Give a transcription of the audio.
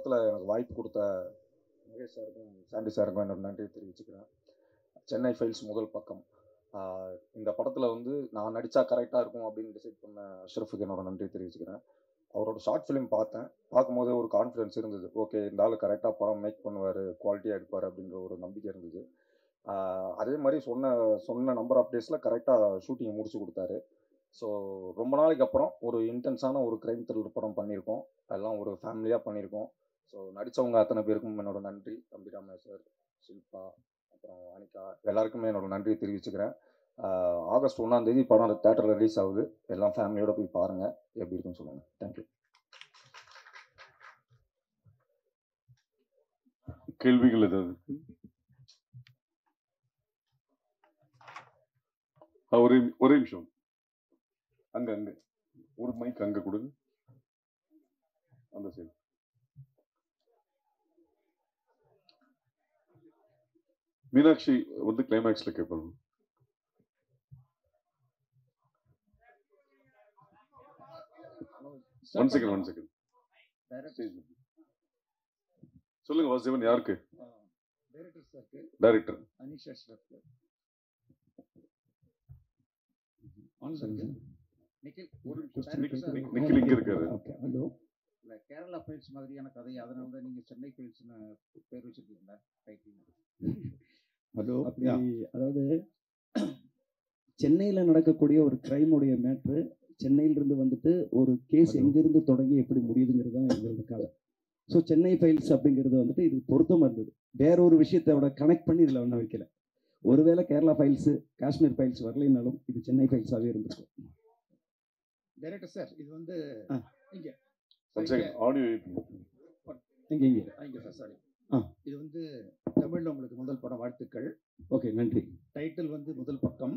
படத்தில் எனக்கு வாய்ப்பு கொடுத்த மகேஷ் சாருக்கும் சாண்டி சாருக்கும் என்னோட நன்றியை தெரிவிச்சுக்கிறேன். சென்னை ஃபைல்ஸ் முதல் பக்கம். இந்த படத்தில் வந்து நான் நடித்தா கரெக்டாக இருக்கும் அப்படின்னு டிசைட் பண்ண அஷ்ரஃபுக்கு என்னோட நன்றியை தெரிவிச்சுக்கிறேன். அவரோட ஷார்ட் ஃபிலிம் பார்த்தேன். பார்க்கும்போதே ஒரு கான்ஃபிடன்ஸ் இருந்தது. ஓகே, இந்த ஆள் கரெக்டாக படம் மேக் பண்ணுவார், குவாலிட்டியாக எடுப்பார் அப்படின்ற ஒரு நம்பிக்கை இருந்தது. அதே மாதிரி சொன்ன நம்பர் ஆஃப் டேஸில் கரெக்டாக ஷூட்டிங்கை முடிச்சு கொடுத்தாரு. ஸோ ரொம்ப நாளைக்கு அப்புறம் ஒரு இன்டென்ஸான ஒரு க்ரைம் த்ரில்லர் படம் பண்ணியிருக்கோம். அதெல்லாம் ஒரு ஃபேமிலியாக பண்ணியிருக்கோம். ஸோ நடித்தவங்க அத்தனை பேருக்கும் என்னோட நன்றி. தம்பிராம சார், ஷில்பா, அப்புறம் அனிகா, எல்லாருக்குமே என்னோட நன்றியை தெரிவிச்சுக்கிறேன். ஆகஸ்ட் 1 படம் தேட்டரில் ரிலீஸ் ஆகுது. எல்லாம் ஃபேமிலியோட போய் பாருங்கள், எப்படி இருக்குன்னு சொல்லுங்கள். தேங்க்யூ. கேள்விகள் ஏதாவது? ஒரே நிமிஷம். அங்க ஒரு மைக் அங்க கொடுங்க. அந்த சைடு. மீனாட்சி வந்து கிளைமேக்ஸ்ல கேட்பாங்க. One second. சொல்லுங்க வாசுதேவன். யாருக்கு? Director Anisha sir. நிக்கில் இங்க இருக்காரு. ஹலோ. கேரளா ஃபைல்ஸ் மாதிரியான கதை, அதனால தான் நீங்க சென்னை ஃபைல்ஸ்னு பேர் வச்சிருக்கீங்களா டைட்டில்? ஹலோ. அதாவது சென்னையில் நடக்கக்கூடிய ஒரு கிரைமுடைய மேட்ரு சென்னையிலிருந்து வந்துட்டு ஒரு கேஸ் எங்கிருந்து தொடங்கி எப்படி முடியுதுங்கிறது தான் எங்களோட கதை. ஸோ சென்னை ஃபைல்ஸ் அப்படிங்கிறது வந்துட்டு இது பொருத்தமாக இருந்தது. வேற ஒரு விஷயத்தோட கனெக்ட் பண்ணி இதில் ஒன்றும் வைக்கல. ஒருவேளை கேரளா ஃபைல்ஸு காஷ்மீர் ஃபைல்ஸ் வரலைன்னாலும் இது சென்னை ஃபைல்ஸாகவே இருந்திருக்கும். டைரக்டர் சார், இது வந்து இங்கே ஆடியோ இங்கே சார், சாரி. இது வந்து தமிழில் உங்களுக்கு முதல் படம், வாழ்த்துக்கள். ஓகே, நன்றி. டைட்டில் வந்து முதல் பக்கம்.